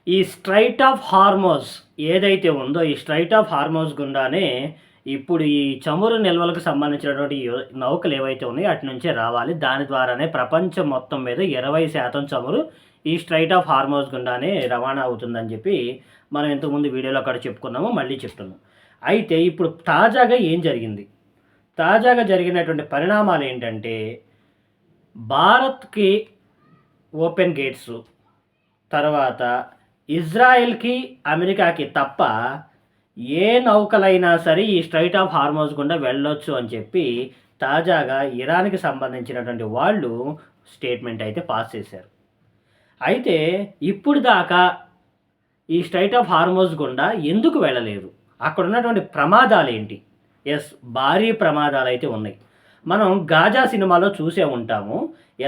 ఈ straight of Hormuz ఏదైతే ఉందో ఈ స్ట్రైట్ ఆఫ్ హార్మోజ్ గుండానే ఇప్పుడు ఈ చమురు నిల్వలకు సంబంధించినటువంటి నౌకలు ఏవైతే ఉన్నాయో అటు నుంచే రావాలి. దాని ద్వారానే ప్రపంచం మొత్తం మీద 20% చమురు ఈ స్ట్రైట్ ఆఫ్ హార్మోజ్ గుండానే రవాణా అవుతుందని చెప్పి మనం ఇంతకుముందు వీడియోలో అక్కడ చెప్పుకున్నాము, మళ్ళీ చెప్తున్నాం. అయితే ఇప్పుడు తాజాగా ఏం జరిగింది? తాజాగా జరిగినటువంటి పరిణామాలు ఏంటంటే, భారత్కి ఓపెన్ గేట్స్, తర్వాత ఇజ్రాయెల్కి అమెరికాకి తప్ప ఏ నౌకలైనా సరే ఈ స్ట్రైట్ ఆఫ్ హార్మోజ్ గుండా వెళ్ళొచ్చు అని చెప్పి తాజాగా ఇరాన్కి సంబంధించినటువంటి వాళ్ళు స్టేట్మెంట్ అయితే పాస్ చేశారు. అయితే ఇప్పుడు దాకా ఈ స్ట్రైట్ ఆఫ్ హార్మోజ్ గుండా ఎందుకు వెళ్ళలేదు? అక్కడ ఉన్నటువంటి ప్రమాదాలు ఏంటి? ఎస్, భారీ ప్రమాదాలు అయితే ఉన్నాయి. మనం గాజా సినిమాలో చూసే ఉంటాము.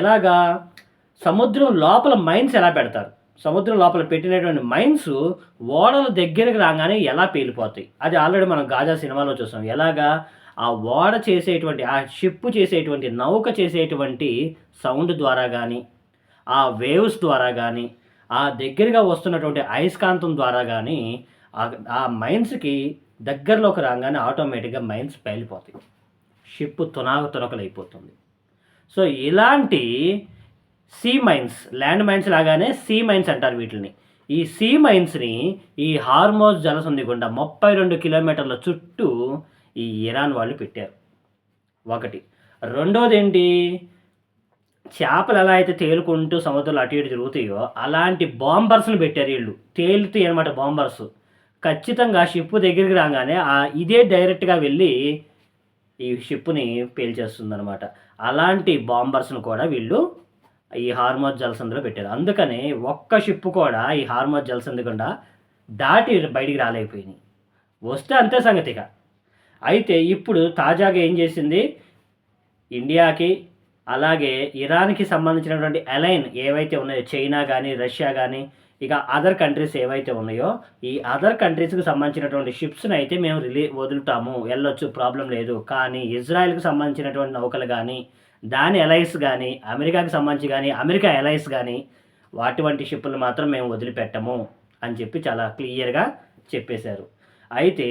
ఎలాగా సముద్రం లోపల మైన్స్ ఎలా పెడతారు, సముద్రం లోపల పెట్టినటువంటి మైన్స్ ఓడల దగ్గరికి రాగానే ఎలా పేలిపోతాయి. అది ఆల్రెడీ మనం గాజా సినిమాలో చూసాం. ఎలాగా ఆ ఓడ చేసేటువంటి, ఆ షిప్ చేసేటువంటి, నౌక చేసేటువంటి సౌండ్ ద్వారా కానీ, ఆ వేవ్స్ ద్వారా కానీ, ఆ దగ్గరగా వస్తున్నటువంటి అయస్కాంతం ద్వారా కానీ ఆ మైన్స్కి దగ్గరలోకి రాగానే ఆటోమేటిక్గా మైన్స్ పేలిపోతాయి, షిప్ తునకలైపోతుంది. సో ఇలాంటి సీ మైన్స్, ల్యాండ్ మైన్స్ లాగానే సీ మైన్స్ అంటారు వీటిని. ఈ సీ మైన్స్ని ఈ హార్మోజ్ జలసంధి గుండా 32 కిలోమీటర్ల చుట్టూ ఈ ఇరాన్ వాళ్ళు పెట్టారు. ఒకటి. రెండోది ఏంటి? చేపలు ఎలా అయితే తేలుకుంటూ సముద్రంలో అటు ఇటు తిరుగుతాయో అలాంటి బాంబర్స్ని పెట్టారు వీళ్ళు. తేలుతాయి అనమాట బాంబర్స్. ఖచ్చితంగా షిప్ దగ్గరికి రాగానే ఇదే డైరెక్ట్గా వెళ్ళి ఈ షిప్ని పేల్చేస్తుందనమాట. అలాంటి బాంబర్స్ను కూడా వీళ్ళు ఈ హార్మోజ్ జలసంధిలో పెట్టారు. అందుకని ఒక్క షిప్ కూడా ఈ హార్మోజ్ జలసంధి గుండా దాటి బయటికి రాలేకపోయినాయి. వస్తే అంతే సంగతిగా. అయితే ఇప్పుడు తాజాగా ఏం చేసింది? ఇండియాకి అలాగే ఇరాన్కి సంబంధించినటువంటి అలైన్ ఏవైతే ఉన్నాయో, చైనా కానీ, రష్యా కానీ, ఇక అదర్ కంట్రీస్ ఏవైతే ఉన్నాయో, ఈ అదర్ కంట్రీస్కి సంబంధించినటువంటి షిప్స్ని అయితే మేము వదులుతాము, వెళ్ళొచ్చు, ప్రాబ్లం లేదు. కానీ ఇజ్రాయెల్కి సంబంధించినటువంటి నౌకలు కానీ, దాని అలైన్స్ కానీ, అమెరికాకి సంబంధించి కానీ, అమెరికా అలైన్స్ కానీ, వాటి షిప్పులు మాత్రం మేము వదిలిపెట్టము అని చెప్పి చాలా క్లియర్గా చెప్పేశారు. అయితే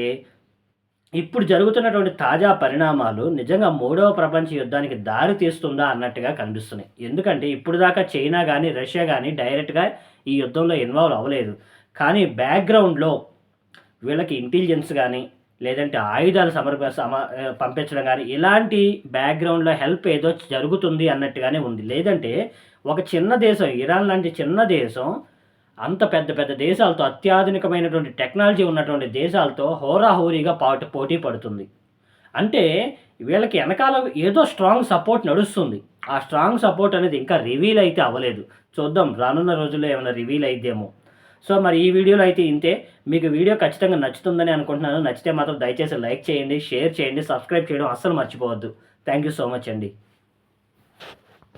ఇప్పుడు జరుగుతున్నటువంటి తాజా పరిణామాలు నిజంగా 3వ ప్రపంచ యుద్ధానికి దారి తీస్తుందా అన్నట్టుగా కనిపిస్తున్నాయి. ఎందుకంటే ఇప్పుడు దాకా చైనా కానీ, రష్యా కానీ డైరెక్ట్గా ఈ యుద్ధంలో ఇన్వాల్వ్ అవ్వలేదు. కానీ బ్యాక్గ్రౌండ్లో వీళ్ళకి ఇంటెలిజెన్స్ కానీ, లేదంటే ఆయుధాలు పంపించడం కానీ, ఇలాంటి బ్యాక్గ్రౌండ్లో హెల్ప్ ఏదో జరుగుతుంది అన్నట్టుగానే ఉంది. లేదంటే ఒక చిన్న దేశం, ఇరాన్ లాంటి చిన్న దేశం అంత పెద్ద పెద్ద దేశాలతో, అత్యాధునికమైనటువంటి టెక్నాలజీ ఉన్నటువంటి దేశాలతో హోరాహోరీగా పోటీ పడుతుంది. అంటే వీళ్ళకి వెనకాల ఏదో స్ట్రాంగ్ సపోర్ట్ నడుస్తుంది. ఆ స్ట్రాంగ్ సపోర్ట్ అనేది ఇంకా రివీల్ అయితే అవ్వలేదు. చూద్దాం, రానున్న రోజుల్లో ఏమైనా రివీల్ అయిద్దేమో. సో మరి ఈ వీడియోలో అయితే ఇంతే. మీకు వీడియో ఖచ్చితంగా నచ్చుతుందని అనుకుంటున్నాను. నచ్చితే మాత్రం దయచేసి లైక్ చేయండి, షేర్ చేయండి, సబ్స్క్రైబ్ చేయడం అస్సలు మర్చిపోవద్దు. థ్యాంక్ యూ సో మచ్ అండి.